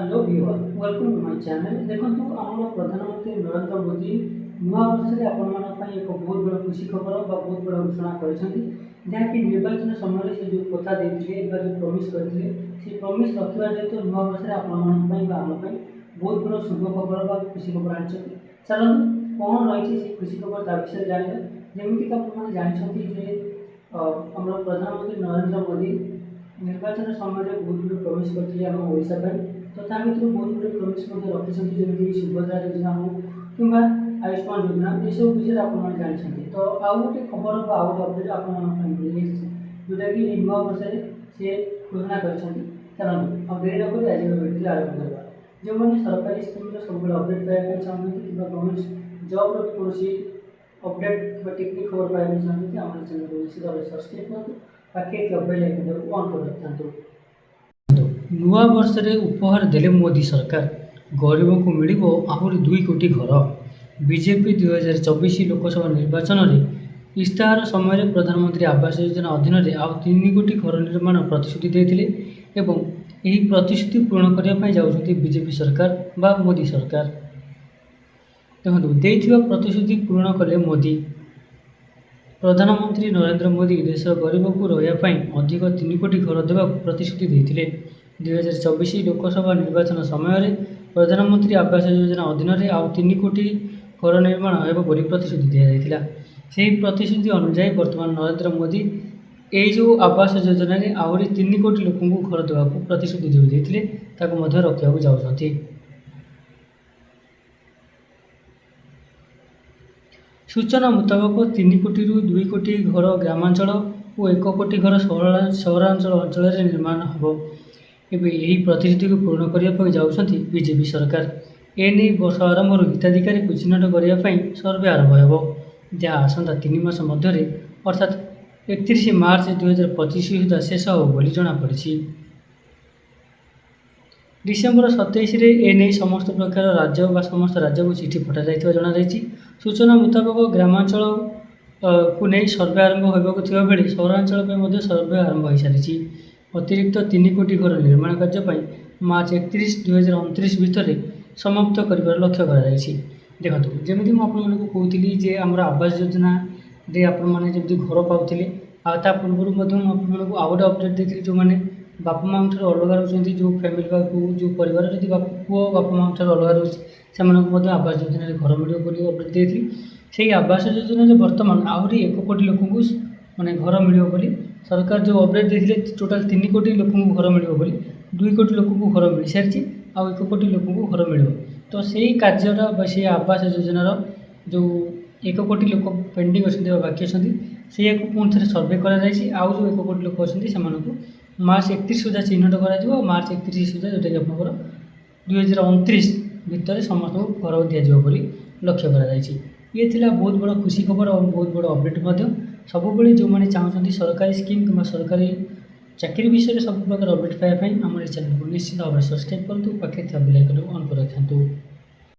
Hello viewer welcome to my channel देखो आम प्रधानमंत्री नरेंद्र मोदी नुआ वर्ष में आपण एक बहुत बड़ा खुशी खबर बहुत बड़ा घोषणा करी निर्वाचन समय से जो कथा देते जो प्रमिश करते से प्रमिश रखा जेहतु नुआ वर्ष में आम बहुत बड़ा शुभ खबर खुशी खबर आनी चलते कौन रही से खुशी खबर ता विषय जाना जमीक आप जानते आम प्रधानमंत्री नरेंद्र मोदी निर्वाचन समय बहुत गुड प्रमिश करते आम ओडिशा तो ता भर बहुत गुड प्रमिश रखी जमी सुभद्रा योजना हो कि आयुष्मान योजना ये सब विषय आप जानते तो आउ गोटे खबर आउ गोटे अपडेट आपड़ी जोटा कि नुआ वर्ष सी घोषणा कर चलते देरी नक आज भिडियो आरंभ करवा जो मैंने सरकारी स्कीम सब अपडेट पाइबा चाहते कि गवर्नमेंट जॉब कौन अपडेट टेक्निक खबर पाइबा चाहते आम चैनल को निश्चित भाव सब्सक्राइब करूँ बाकी बेल आइकन को ऑन कर रखता नुआ वर्ष रे उपहार देले मोदी सरकार गरीबों को मिल आहरी 2 कोटी घर बीजेपी 2024 लोकसभा निर्वाचन में इस्ताहार समय प्रधानमंत्री आवास योजना अधीन में आउ 3 कोटी घर निर्माण प्रतिश्रुति देते एवं यही प्रतिश्रुति पूर्ण करने जाऊँगी बीजेपी सरकार बा मोदी सरकार देखो प्रतिश्रुति पूर्ण कले मोदी प्रधानमंत्री नरेंद्र मोदी देश गरीब को रही अधिक 3 कोटी घर देवा प्रतिश्रुति देते 2024 लोकसभा निर्वाचन समय प्रधानमंत्री आवास योजना अधीन में आउ 3 कोटी घर निर्माण होगा प्रतिश्रुति दी जाता से प्रतिश्रुति अनुजाई बर्तमान नरेंद्र मोदी ये जो आवास योजना आहरी 3 कोटी लोक घर देवा प्रतिश्रुति जो देते रखा जाऊँगी सूचना मुताबक 3 कोटी 2 कोटी घर ग्रामांचल और 1 कोटी घर सहरांचल अंचल निर्माण हो यही प्रतिश्रुति को पूर्ण करने जाऊँगी बीजेपी सरकार एने वर्ष आरंभ हिताधिकारी को चिन्हट करने सर्वे आरंभ हो जहाँ आसंता 3 मास मध्य अर्थात 31 मार्च 2025 सुधा शेष हो जमापड़ी डिसेम्बर 27 एने समस्त प्रकार राज्य व समस्त राज्य को चिठी पठा जनाई सूचना मुताबक ग्रामांचल को नहीं सर्वे आरंभ होगा बेले सहरांचल सर्वे आरंभ हो सारी अतिरिक्त 3 कोटी घर निर्माण कार्य मार्च 31 2029 भितर समाप्त कर लक्ष्य देखो जमी मुझे कहती जे आम आवास योजना आपने घर पाते आता पूर्व आपको आउ गए अपडेट देखिए जो मैंने बापा माँ अलग रोचे जो फैमिली जो परिवार जी पुओ बापा माँ अलग रोचे से आवास योजना घर मिले अपडेट देती से आवास योजना बर्तमान आहरी 1 कोटी लोक माने घर मिले सरकार जो अपडेट देते टोटाल 3 कोटी लोक घर मिले 2 कोटी लोक घर मिल सारी आउ 1 कोटी लोक घर मिले तो से कार्य से आवास योजनार जो 1 कोटी लोक पेंडिंग अच्छा बाकी अच्छा से पुणी थे सर्वे कर आउ जो 1 कोटी लोक अच्छे से मार्च 31 सुधा चिन्हट कर मार्च 31 सुधा जोटा कि आप 2029 भितर समस्त घर दिज्व लक्ष्य कर ये थिला बहुत बड़ा खुशी खबर और बहुत बड़ा अपडेट सब जो मैंने चाहते सरकारी स्कीम कि सरकारी चाकरी विषय सब प्रकार अपडेट पाइबा आम चैनल को निश्चित भाव सब्सक्राइब करूँ पाखे बेल आइकन ऑन कर रखा।